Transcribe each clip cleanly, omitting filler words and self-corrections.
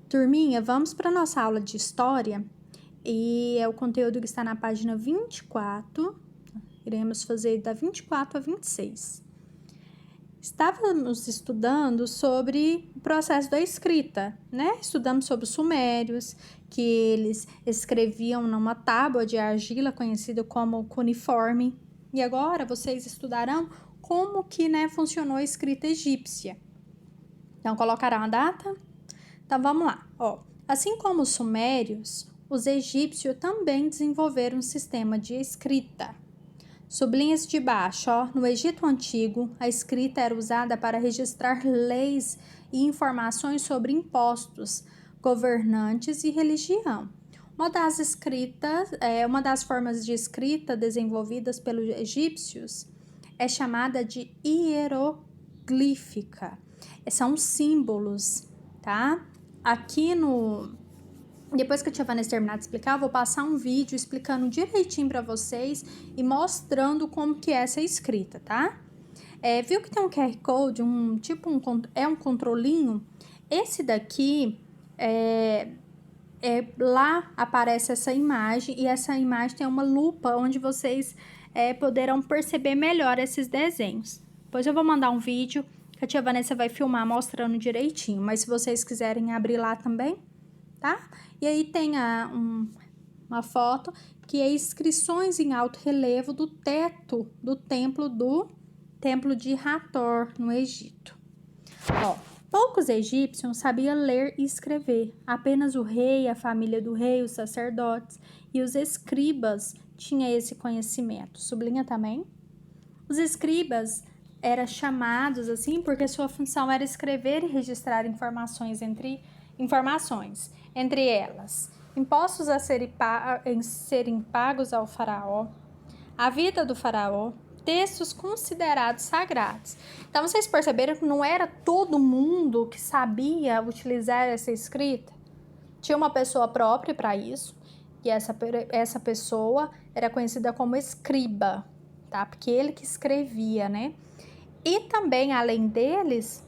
Turminha, vamos para nossa aula de história e é o conteúdo que está na página 24. Iremos fazer da 24 a 26. Estávamos estudando sobre o processo da escrita, né? Estudamos sobre os sumérios, que eles escreviam numa tábua de argila conhecida como cuneiforme. E agora vocês estudarão como que, funcionou a escrita egípcia. Então, colocarão a data? Então, vamos lá. Assim como os sumérios, os egípcios também desenvolveram um sistema de escrita. Sublinha-se de baixo, no Egito Antigo, a escrita era usada para registrar leis e informações sobre impostos, governantes e religião. Uma das formas de escrita desenvolvidas pelos egípcios é chamada de hieroglífica. São símbolos, tá? Depois que a tia Vanessa terminar de explicar, eu vou passar um vídeo explicando direitinho para vocês e mostrando como que é essa escrita, tá? Viu que tem um QR Code, um controlinho? Esse daqui, lá aparece essa imagem e essa imagem tem uma lupa onde vocês poderão perceber melhor esses desenhos. Depois eu vou mandar um vídeo que a tia Vanessa vai filmar mostrando direitinho, mas se vocês quiserem abrir lá também, tá? E aí tem uma foto que é inscrições em alto relevo do teto do templo de Hathor, no Egito. Poucos egípcios sabiam ler e escrever. Apenas o rei, a família do rei, os sacerdotes e os escribas tinham esse conhecimento. Sublinha também. Os escribas eram chamados assim porque sua função era escrever e registrar informações, entre elas impostos a serem pagos ao faraó, a vida do faraó, textos considerados sagrados. Então, vocês perceberam que não era todo mundo que sabia utilizar essa escrita? Tinha uma pessoa própria para isso, e essa pessoa era conhecida como escriba, tá? Porque ele que escrevia, né? E também, além deles,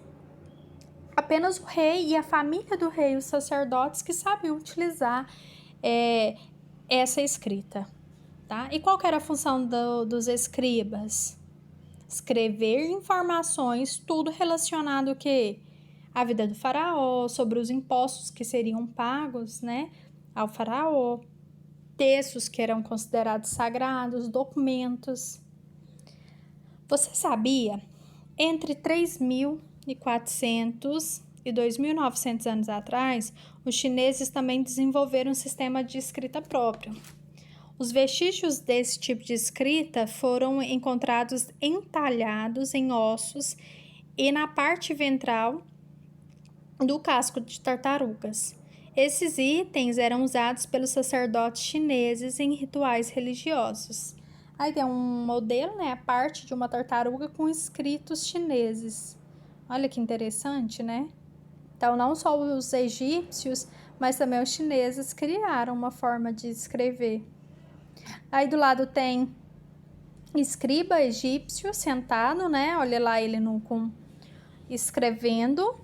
apenas o rei e a família do rei, os sacerdotes, que sabiam utilizar essa escrita, tá? E qual que era a função dos escribas? Escrever informações, tudo relacionado à vida do faraó, sobre os impostos que seriam pagos, né, ao faraó, textos que eram considerados sagrados, documentos. Você sabia? Entre 3.400 e 2.900 anos atrás, os chineses também desenvolveram um sistema de escrita próprio. Os vestígios desse tipo de escrita foram encontrados entalhados em ossos e na parte ventral do casco de tartarugas. Esses itens eram usados pelos sacerdotes chineses em rituais religiosos. Aí tem um modelo, a parte de uma tartaruga com escritos chineses. Olha que interessante, né? Então, não só os egípcios, mas também os chineses criaram uma forma de escrever. Aí do lado tem escriba egípcio sentado, né? Olha lá ele escrevendo,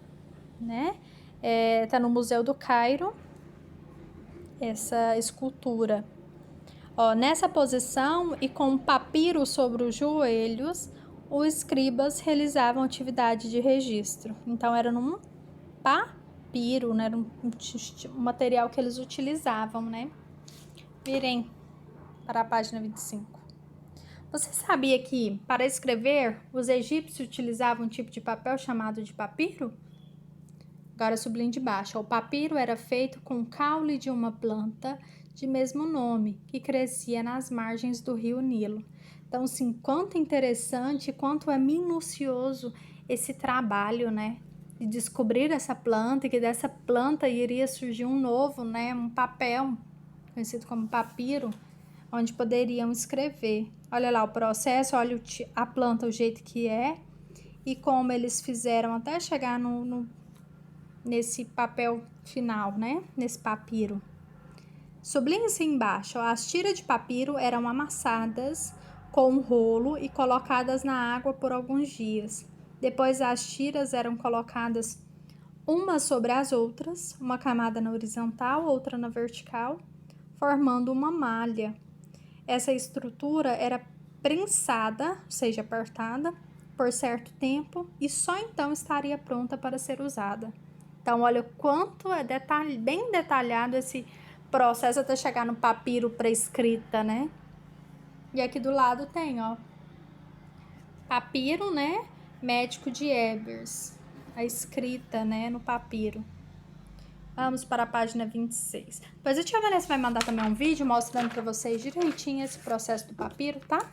né? Tá no Museu do Cairo, essa escultura. Nessa posição e com um papiro sobre os joelhos, os escribas realizavam atividade de registro. Então, era num papiro, né? Era um material que eles utilizavam, né? Virem para a página 25. Você sabia que, para escrever, os egípcios utilizavam um tipo de papel chamado de papiro? Agora sublinhe de baixo. O papiro era feito com o caule de uma planta de mesmo nome, que crescia nas margens do rio Nilo. Então, assim, quanto interessante, quanto é minucioso esse trabalho, né? De descobrir essa planta, e que dessa planta iria surgir um novo, né? Um papel, conhecido como papiro, onde poderiam escrever. Olha lá o processo, olha a planta, o jeito que é, e como eles fizeram até chegar nesse papel final, né? Nesse papiro. Sublinhe-se embaixo, as tiras de papiro eram amassadas com um rolo e colocadas na água por alguns dias. Depois as tiras eram colocadas umas sobre as outras, uma camada na horizontal, outra na vertical, formando uma malha. Essa estrutura era prensada, ou seja, apertada, por certo tempo e só então estaria pronta para ser usada. Então, olha o quanto é bem detalhado esse processo até chegar no papiro para escrita, né? E aqui do lado tem, ó, papiro, né? Médico de Ebers, a escrita, né, no papiro. Vamos para a página 26. Depois a tia Vanessa vai mandar também um vídeo mostrando para vocês direitinho esse processo do papiro, tá?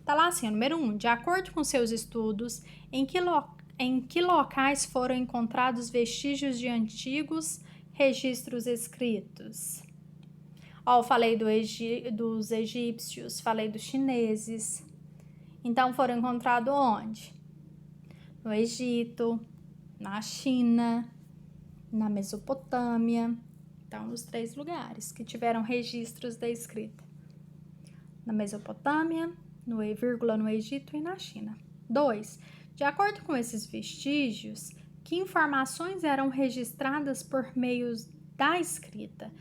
Tá lá assim, número 1. De acordo com seus estudos, em que locais foram encontrados vestígios de antigos registros escritos? Ó, eu falei dos egípcios, falei dos chineses. Então, foram encontrados onde? No Egito, na China, na Mesopotâmia. Então, os 3 lugares que tiveram registros da escrita. Na Mesopotâmia, no Egito e na China. 2. De acordo com esses vestígios, que informações eram registradas por meio da escrita?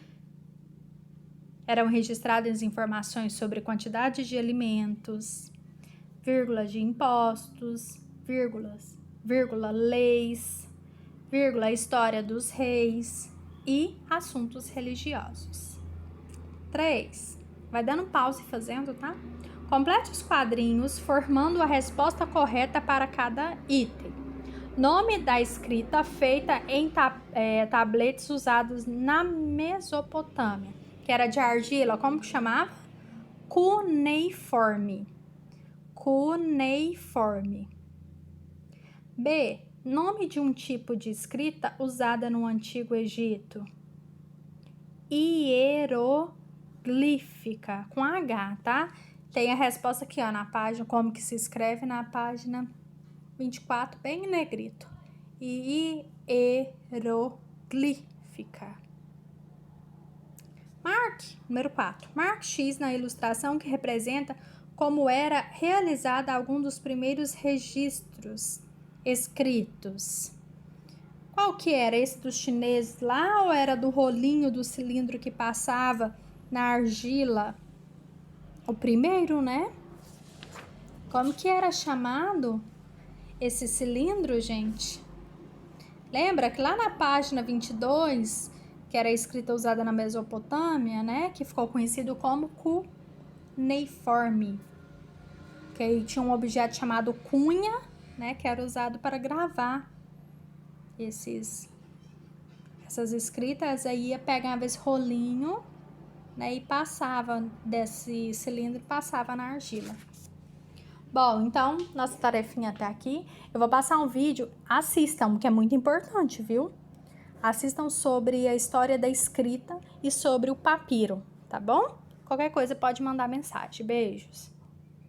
Eram registradas informações sobre quantidade de alimentos, vírgula de impostos, vírgula leis, vírgula história dos reis e assuntos religiosos. 3. Vai dando pause fazendo, tá? Complete os quadrinhos formando a resposta correta para cada item. Nome da escrita feita em tabletes usados na Mesopotâmia, que era de argila, como que chamava? Cuneiforme. Cuneiforme. B. Nome de um tipo de escrita usada no Antigo Egito. Hieroglífica, com H, tá? Tem a resposta aqui, ó, na página, como que se escreve na página 24, bem em negrito. Hieroglífica. Marque, número 4. Marque X na ilustração que representa como era realizada algum dos primeiros registros escritos. Qual que era? Esse dos chineses lá ou era do rolinho do cilindro que passava na argila? O primeiro, né? Como que era chamado esse cilindro, gente? Lembra que lá na página 22, que era a escrita usada na Mesopotâmia, né? Que ficou conhecido como cuneiforme. Que aí tinha um objeto chamado cunha, né? Que era usado para gravar essas escritas. Aí pegava esse rolinho, né, e passava desse cilindro e passava na argila. Bom, então, nossa tarefinha até aqui. Eu vou passar um vídeo, assistam, que é muito importante, viu? Assistam sobre a história da escrita e sobre o papiro, tá bom? Qualquer coisa pode mandar mensagem. Beijos!